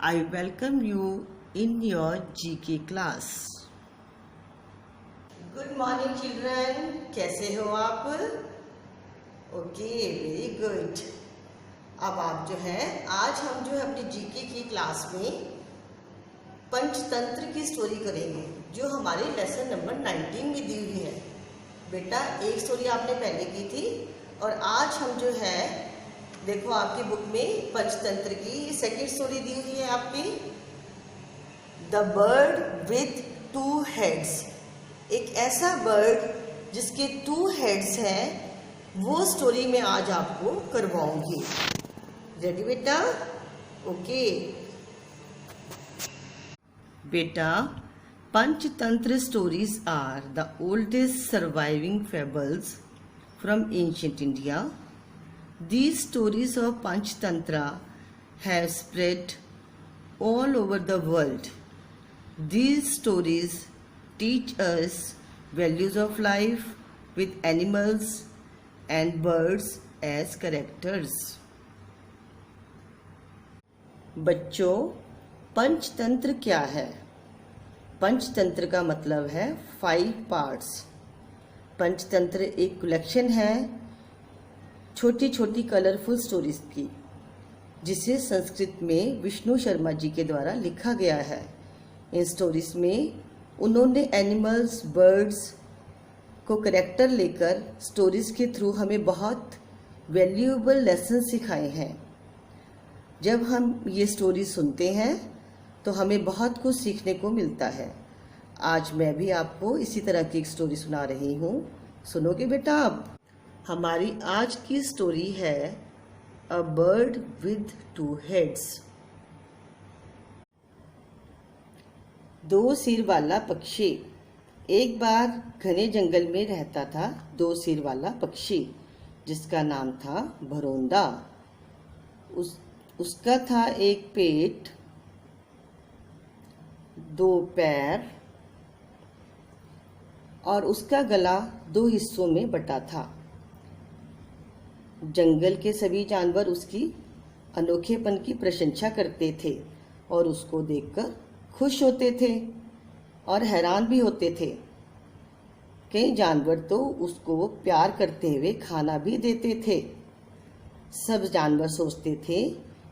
I welcome you in your GK class. Good morning children. कैसे हो आप? Okay, very good. अब आप जो है आज हम जो है अपनी जीके की क्लास में पंचतंत्र की स्टोरी करेंगे जो हमारे लेसन नंबर 19 में दी हुई है. बेटा एक स्टोरी आपने पहले की थी और आज हम जो है देखो आपकी बुक में पंचतंत्र की सेकंड स्टोरी दी हुई है आपकी, the bird with two heads. एक ऐसा बर्ड जिसके 2 हेड्स हैं, वो स्टोरी में आज आपको करवाऊंगी. रेडी बेटा? ओके बेटा, Panchatantra stories are the oldest surviving fables from ancient India. These stories of Panchtantra have spread all over the world. These stories teach us values of life with animals and birds as characters. बच्चों, पंचतंत्र क्या है? पंचतंत्र का मतलब है 5 parts. Panchatantra एक collection है छोटी छोटी कलरफुल स्टोरीज की, जिसे संस्कृत में विष्णु शर्मा जी के द्वारा लिखा गया है. इन स्टोरीज में उन्होंने एनिमल्स, बर्ड्स को करेक्टर लेकर स्टोरीज के थ्रू हमें बहुत वैल्यूएबल लेसन सिखाए हैं. जब हम ये स्टोरी सुनते हैं तो हमें बहुत कुछ सीखने को मिलता है. आज मैं भी आपको इसी तरह की एक स्टोरी सुना रही हूँ. सुनोगे बेटा आप? हमारी आज की स्टोरी है अ बर्ड विद 2 हेड्स. 2 सिर वाला पक्षी. एक बार घने जंगल में रहता था 2 सिर वाला पक्षी जिसका नाम था भरोंदा. उसका था एक पेट, 2 पैर और उसका गला 2 हिस्सों में बटा था. जंगल के सभी जानवर उसकी अनोखेपन की प्रशंसा करते थे और उसको देखकर खुश होते थे और हैरान भी होते थे. कई जानवर तो उसको प्यार करते हुए खाना भी देते थे. सब जानवर सोचते थे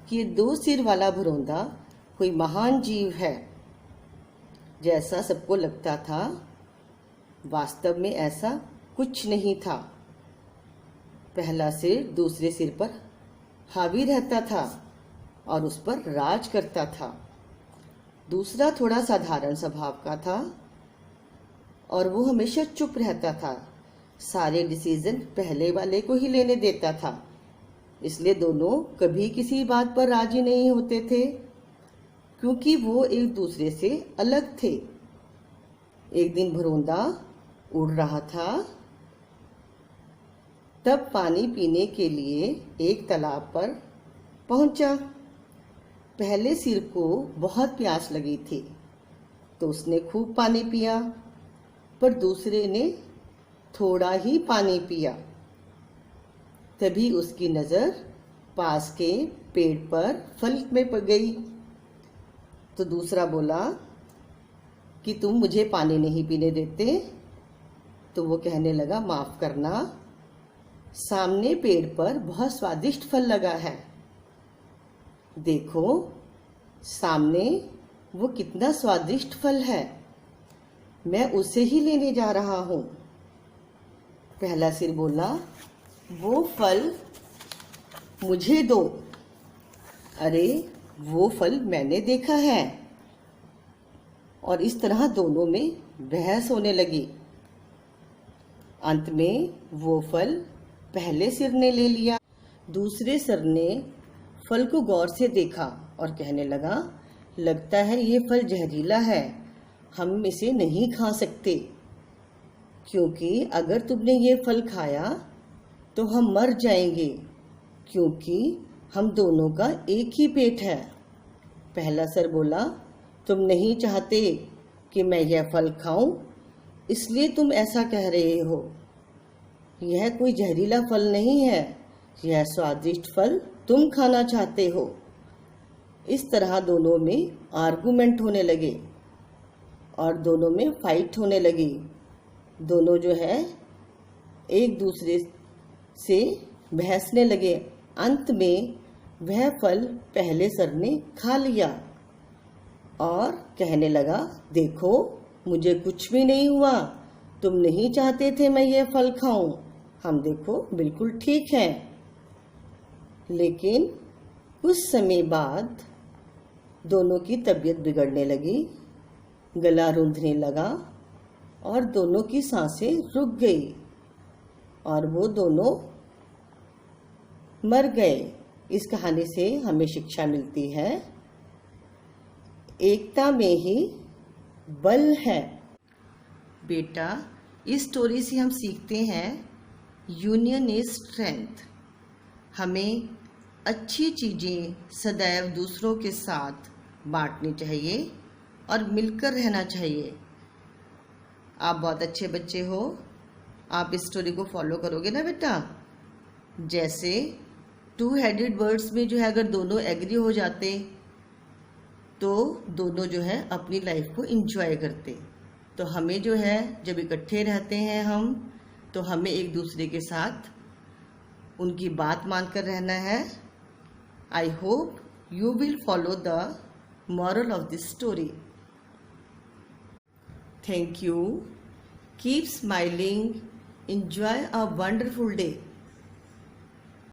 कि ये 2 सिर वाला भरोंदा कोई महान जीव है. जैसा सबको लगता था, वास्तव में ऐसा कुछ नहीं था. पहला सिर दूसरे सिर पर हावी रहता था और उस पर राज करता था. दूसरा थोड़ा साधारण स्वभाव का था और वो हमेशा चुप रहता था. सारे डिसीजन पहले वाले को ही लेने देता था, इसलिए दोनों कभी किसी बात पर राजी नहीं होते थे क्योंकि वो एक दूसरे से अलग थे. एक दिन भरोंदा उड़ रहा था, तब पानी पीने के लिए एक तालाब पर पहुंचा. पहले सिर को बहुत प्यास लगी थी तो उसने खूब पानी पिया, पर दूसरे ने थोड़ा ही पानी पिया. तभी उसकी नज़र पास के पेड़ पर फल में पड़ गई. तो दूसरा बोला कि तुम मुझे पानी नहीं पीने देते. तो वो कहने लगा, माफ़ करना, सामने पेड़ पर बहुत स्वादिष्ट फल लगा है. देखो सामने वो कितना स्वादिष्ट फल है, मैं उसे ही लेने जा रहा हूँ. पहला सिर बोला, वो फल मुझे दो. अरे वो फल मैंने देखा है. और इस तरह दोनों में बहस होने लगी. अंत में वो फल पहले सिर ने ले लिया. दूसरे सिर ने फल को गौर से देखा और कहने लगा, लगता है ये फल जहरीला है, हम इसे नहीं खा सकते, क्योंकि अगर तुमने ये फल खाया तो हम मर जाएंगे, क्योंकि हम दोनों का एक ही पेट है. पहला सर बोला, तुम नहीं चाहते कि मैं यह फल खाऊं, इसलिए तुम ऐसा कह रहे हो. यह कोई जहरीला फल नहीं है, यह स्वादिष्ट फल तुम खाना चाहते हो. इस तरह दोनों में आर्गुमेंट होने लगे और दोनों में फाइट होने लगी। दोनों जो है एक दूसरे से बहसने लगे। अंत में वह फल पहले सर ने खा लिया और कहने लगा, देखो मुझे कुछ भी नहीं हुआ, तुम नहीं चाहते थे मैं ये फल खाऊं, हम देखो बिल्कुल ठीक है। लेकिन कुछ समय बाद दोनों की तबीयत बिगड़ने लगी, गला रूंधने लगा और दोनों की सांसें रुक गई और वो दोनों मर गए। इस कहानी से हमें शिक्षा मिलती है, एकता में ही बल है। बेटा, इस स्टोरी से हम सीखते हैं यूनियन इज स्ट्रेंथ। हमें अच्छी चीज़ें सदैव दूसरों के साथ बांटनी चाहिए और मिलकर रहना चाहिए। आप बहुत अच्छे बच्चे हो, आप इस स्टोरी को फॉलो करोगे ना बेटा। जैसे टू हेडेड बर्ड्स में जो है अगर दोनों एग्री हो जाते तो दोनों जो है अपनी लाइफ को एंजॉय करते। तो हमें जो है जब इकट्ठे रहते हैं हम, तो हमें एक दूसरे के साथ उनकी बात मानकर रहना है। I hope you will follow the moral of this story. Thank you. Keep smiling. Enjoy a wonderful day.